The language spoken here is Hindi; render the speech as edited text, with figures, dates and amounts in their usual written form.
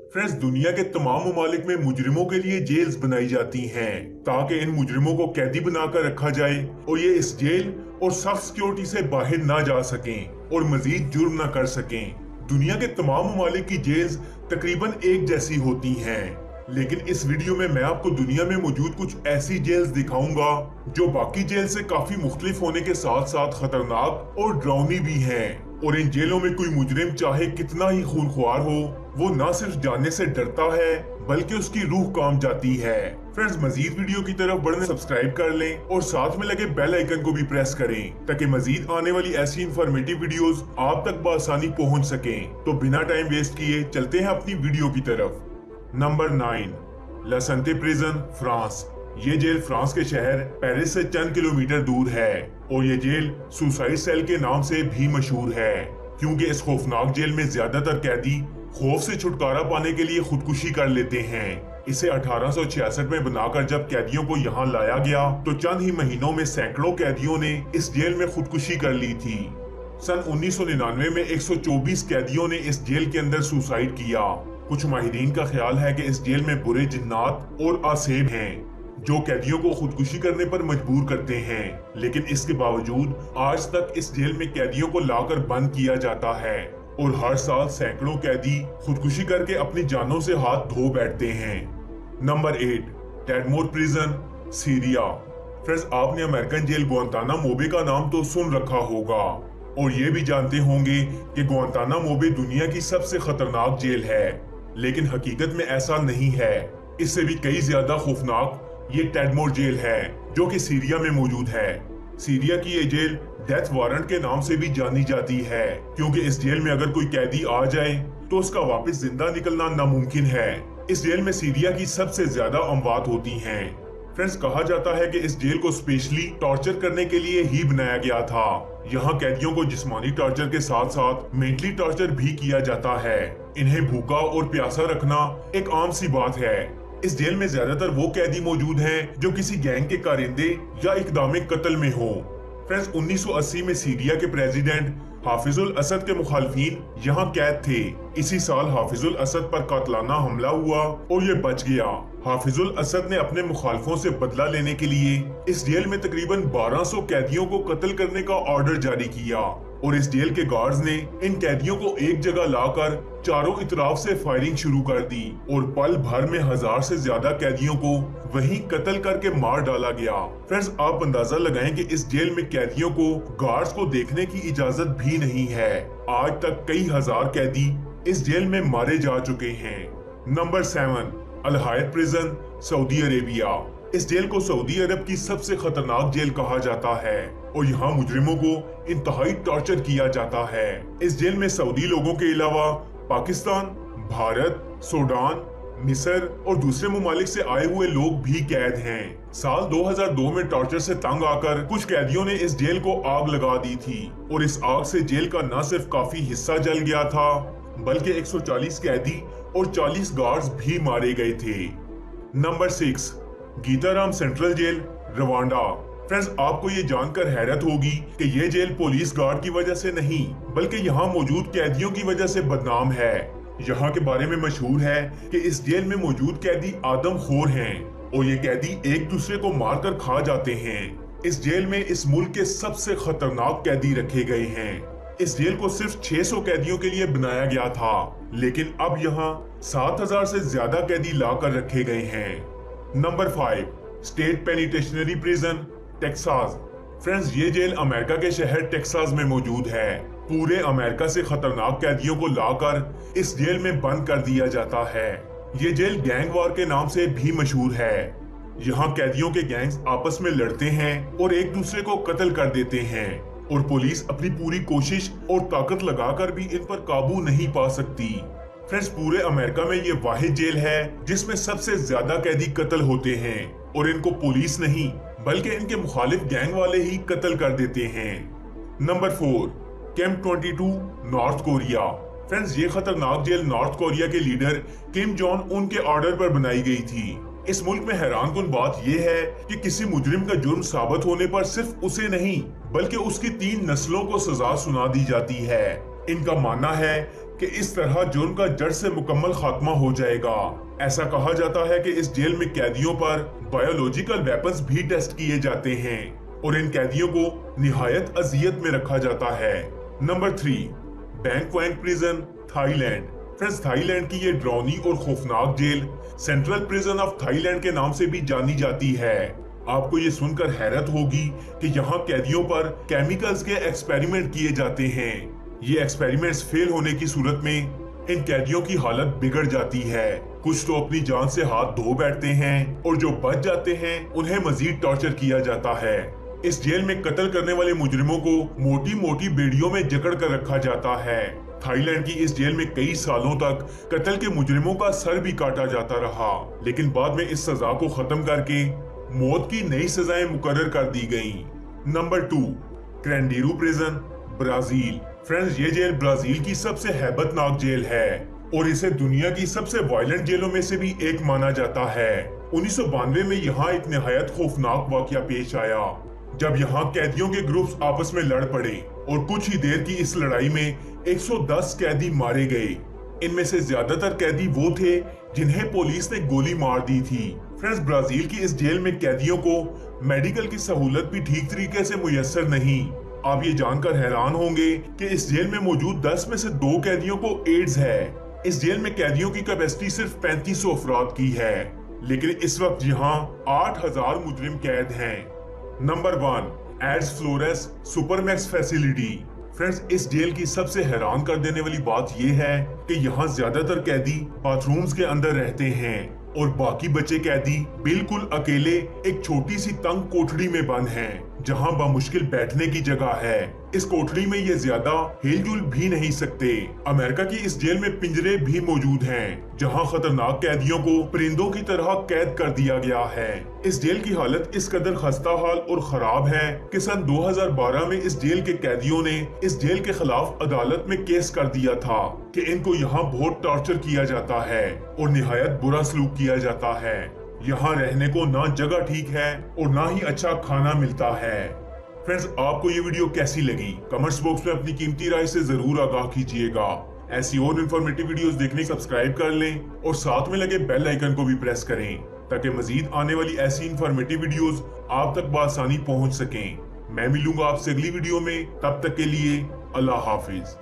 फ्रेंड्स, दुनिया के तमाम ममालिक में मुजरिमों के लिए जेल्स बनाई जाती हैं ताकि इन मुजरिमों को कैदी बनाकर रखा जाए और ये इस जेल और सख्त सिक्योरिटी से बाहर ना जा सकें और मजीद जुर्म ना कर सकें। दुनिया के तमाम ममालिक की जेल्स तकरीबन एक जैसी होती हैं, लेकिन इस वीडियो में मैं आपको दुनिया में मौजूद कुछ ऐसी जेल्स दिखाऊंगा जो बाकी जेल से काफी मुख्तलिफ होने के साथ साथ खतरनाक और डरावनी भी हैं। और इन जेलों में कोई मुजरिम चाहे कितना ही खूनख्वार हो, वो न सिर्फ जाने से डरता है बल्कि उसकी रूह काम जाती है। फ्रेंड्स, मजीद वीडियो की तरफ बढ़ने सब्सक्राइब कर लें और साथ में लगे बेल आइकन को भी प्रेस करें ताकि मजीद आने वाली ऐसी इंफॉर्मेटिव वीडियोस आप तक बआसानी पहुंच सकें। तो बिना टाइम वेस्ट किए चलते हैं अपनी वीडियो की तरफ। नंबर 9, ला संते प्रिजन, फ्रांस। ये जेल फ्रांस के शहर पेरिस से चंद किलोमीटर दूर है और ये जेल सुसाइड सेल के नाम से भी मशहूर है क्योंकि इस खौफनाक जेल में ज्यादातर कैदी खौफ से छुटकारा पाने के लिए खुदकुशी कर लेते हैं। इसे 1866 में बनाकर जब कैदियों को यहाँ लाया गया तो चंद ही महीनों में सैकड़ों कैदियों ने इस जेल में खुदकुशी कर ली थी। सन 1999 में 124 कैदियों ने इस जेल के अंदर सुसाइड किया। कुछ माहिरीन का ख्याल है कि इस जेल में बुरे जिन्नात और आसेब हैं जो कैदियों को खुदकुशी करने पर मजबूर करते हैं, लेकिन इसके बावजूद आज तक इस जेल में कैदियों को लाकर बंद किया जाता है और हर साल सैकड़ों कैदी खुदकुशी करके अपनी जानों से हाथ धो बैठते हैं। Number 8, Tadmor prison, Syria. Friends, आपने अमेरिकन जेल गुआंतानामो का नाम तो सुन रखा होगा और ये भी जानते होंगे कि गुआंतानामो दुनिया की सबसे खतरनाक जेल है, लेकिन हकीकत में ऐसा नहीं है। इससे भी कई ज्यादा खौफनाक ये टैडमोर जेल है जो कि सीरिया में मौजूद है। सीरिया की ये जेल डेथ वारंट के नाम से भी जानी जाती है क्योंकि इस जेल में अगर कोई कैदी आ जाए तो उसका वापस जिंदा निकलना नामुमकिन है। इस जेल में सीरिया की सबसे ज्यादा अमवात होती हैं। फ्रेंड्स, कहा जाता है कि इस जेल को स्पेशली टॉर्चर करने के लिए ही बनाया गया था। यहाँ कैदियों को जिस्मानी टॉर्चर के साथ साथ मेंटली टॉर्चर भी किया जाता है। इन्हें भूखा और प्यासा रखना एक आम सी बात है। इस जेल में ज्यादातर वो कैदी मौजूद हैं जो किसी गैंग के कारिंदे या इकदामे कत्ल में हो। फ्रेंड्स, 1980 में सीरिया के प्रेसिडेंट हाफिजुल असद के मुखालफिन यहाँ कैद थे। इसी साल हाफिजुल असद पर कातलाना हमला हुआ और ये बच गया। हाफिजुल असद ने अपने मुखालफों से बदला लेने के लिए इस जेल में तकरीबन 1200 कैदियों को कत्ल करने का ऑर्डर जारी किया और इस जेल के गार्ड्स ने इन कैदियों को एक जगह लाकर चारों इतराफ से फायरिंग शुरू कर दी और पल भर में 1000 से ज्यादा कैदियों को वहीं कत्ल करके मार डाला गया। फ्रेंड्स, आप अंदाजा लगाएं कि इस जेल में कैदियों को गार्ड्स को देखने की इजाजत भी नहीं है। आज तक कई हजार कैदी इस जेल में मारे जा चुके हैं। नंबर 7, अल हायत प्रिजन, सऊदी अरेबिया। इस जेल को सऊदी अरब की सबसे खतरनाक जेल कहा जाता है और यहाँ मुजरिमों को इंतहाई टॉर्चर किया जाता है। इस जेल में सऊदी लोगों के अलावा पाकिस्तान, भारत, सूडान, मिस्र और दूसरे ममालिक से आए हुए लोग भी कैद हैं। साल 2002 में टॉर्चर से तंग आकर कुछ कैदियों ने इस जेल को आग लगा दी थी और इस आग से जेल का न सिर्फ काफी हिस्सा जल गया था बल्कि 140 कैदी और 40 गार्ड्स भी मारे गए थे। Number 6, Gitarama central jail, Rwanda. Friends, आपको ये जानकर हैरत होगी कि ये जेल पुलिस गार्ड की वजह से नहीं बल्कि यहाँ मौजूद कैदियों की वजह से बदनाम है। यहाँ के बारे में मशहूर है कि इस जेल में मौजूद कैदी आदमखोर हैं और ये कैदी एक दूसरे को मारकर खा जाते हैं। इस जेल में इस मुल्क के सबसे खतरनाक कैदी रखे गए हैं। इस जेल को सिर्फ 600 कैदियों के लिए बनाया गया था, लेकिन अब यहाँ 7000 से ज्यादा कैदी लाकर रखे गए हैं। Number 5, state penitentiary prison, Texas. Friends, ये जेल अमेरिका के शहर टेक्सास में मौजूद है। पूरे अमेरिका से खतरनाक कैदियों को लाकर इस जेल में बंद कर दिया जाता है। ये जेल गैंग वार के नाम से भी मशहूर है। यहाँ कैदियों के गैंग्स आपस में लड़ते हैं और एक दूसरे को कत्ल कर देते हैं और पुलिस अपनी पूरी कोशिश और ताकत लगाकर भी इन पर काबू नहीं पा सकती। फ्रेंड्स, पूरे अमेरिका में ये वाहिद जेल है जिसमें सबसे ज्यादा कैदी कत्ल होते हैं और इनको पुलिस नहीं बल्कि इनके मुखालिफ गैंग वाले ही कत्ल कर देते हैं। Number 4, camp 22, north Korea. Friends, ये खतरनाक जेल नॉर्थ कोरिया के लीडर किम जोंग उन के ऑर्डर पर बनाई गई थी। इस मुल्क में हैरानकुन बात यह है कि किसी मुजरिम का जुर्म साबित होने पर सिर्फ उसे नहीं बल्कि उसकी 3 नस्लों को सजा सुना दी जाती है। इनका मानना है कि इस तरह जुर्म का जड़ से मुकम्मल खात्मा हो जाएगा। ऐसा कहा जाता है कि इस जेल में कैदियों पर बायोलॉजिकल वेपन्स भी टेस्ट किए जाते हैं और इन कैदियों को निहायत अजियत में रखा जाता है। Number 3, Bangkok prison, Thailand. Friends, Thailand की ये डरावनी और खौफनाक jail central prison of Thailand के नाम से भी जानी जाती है। आपको ये सुनकर हैरत होगी कि यहाँ कैदियों पर केमिकल्स के एक्सपेरिमेंट किए जाते हैं। ये एक्सपेरिमेंट्स फेल होने की सूरत में इन कैदियों की हालत बिगड़ जाती है। कुछ तो अपनी जान से हाथ धो बैठते हैं और जो बच जाते हैं उन्हें मजीद टॉर्चर किया जाता है। इस जेल में कत्ल करने वाले मुजरिमों को मोटी मोटी बेड़ियों में जकड़ कर रखा जाता है। थाईलैंड की इस जेल में कई सालों तक कत्ल के मुजरिमों का सर भी काटा जाता रहा, लेकिन बाद में इस सजा को खत्म करके मौत की नई सजाएं मुकर्रर कर दी गईं। Number 2, Carandiru prison, Brazil. Friends, ये जेल ब्राजील की सबसे हैबतनाक जेल है और इसे दुनिया की सबसे वायलेंट जेलों में से भी एक माना जाता है। 1992 में यहाँ एक निहायत खौफनाक वाकया पेश आया जब यहाँ कैदियों के ग्रुप्स आपस में लड़ पड़े और कुछ ही देर की इस लड़ाई में 110 कैदी मारे गए। इनमें से ज्यादातर कैदी वो थे जिन्हें पुलिस ने गोली मार दी थी। फ्रेंड्स, ब्राजील की इस जेल में कैदियों को मेडिकल की सहूलत भी ठीक तरीके से मुयस्सर नहीं। आप ये जानकर हैरान होंगे कि इस जेल में मौजूद 10 में से 2 कैदियों को एड्स है। इस जेल में कैदियों की कैपेसिटी सिर्फ 3500 अफराद की है, लेकिन इस वक्त यहाँ 8000 मुजरिम कैद हैं। Number 1, ADX Florence supermax facility. Friends, इस जेल की सबसे हैरान कर देने वाली बात यह है कि यहाँ ज्यादातर कैदी बाथरूम्स के अंदर रहते हैं और बाकी बचे कैदी बिल्कुल अकेले एक छोटी सी तंग कोठड़ी में बंद हैं, जहां बामुश्किल बैठने की जगह है। इस कोठड़ी में ये ज्यादा हिलजुल भी नहीं सकते। अमेरिका की इस जेल में पिंजरे भी मौजूद हैं, जहां खतरनाक कैदियों को परिंदों की तरह कैद कर दिया गया है। इस जेल की हालत इस कदर खस्ता हाल और खराब है कि सन 2012 में इस जेल के कैदियों ने इस जेल के खिलाफ अदालत में केस कर दिया था कि इनको यहाँ बहुत टॉर्चर किया जाता है और निहायत बुरा सलूक किया जाता है। यहाँ रहने को ना जगह ठीक है और ना ही अच्छा खाना मिलता है। फ्रेंड्स, आपको ये वीडियो कैसी लगी? कमेंट्स बॉक्स में अपनी कीमती राय से जरूर आगाह कीजिएगा। ऐसी और इन्फॉर्मेटिव वीडियोस देखने सब्सक्राइब कर लें और साथ में लगे बेल आइकन को भी प्रेस करें ताकि मजीद आने वाली ऐसी इन्फॉर्मेटिव वीडियोस आप तक बआसानी पहुंच सकें। मैं मिलूंगा आपसे अगली वीडियो में, तब तक के लिए अल्लाह हाफिज।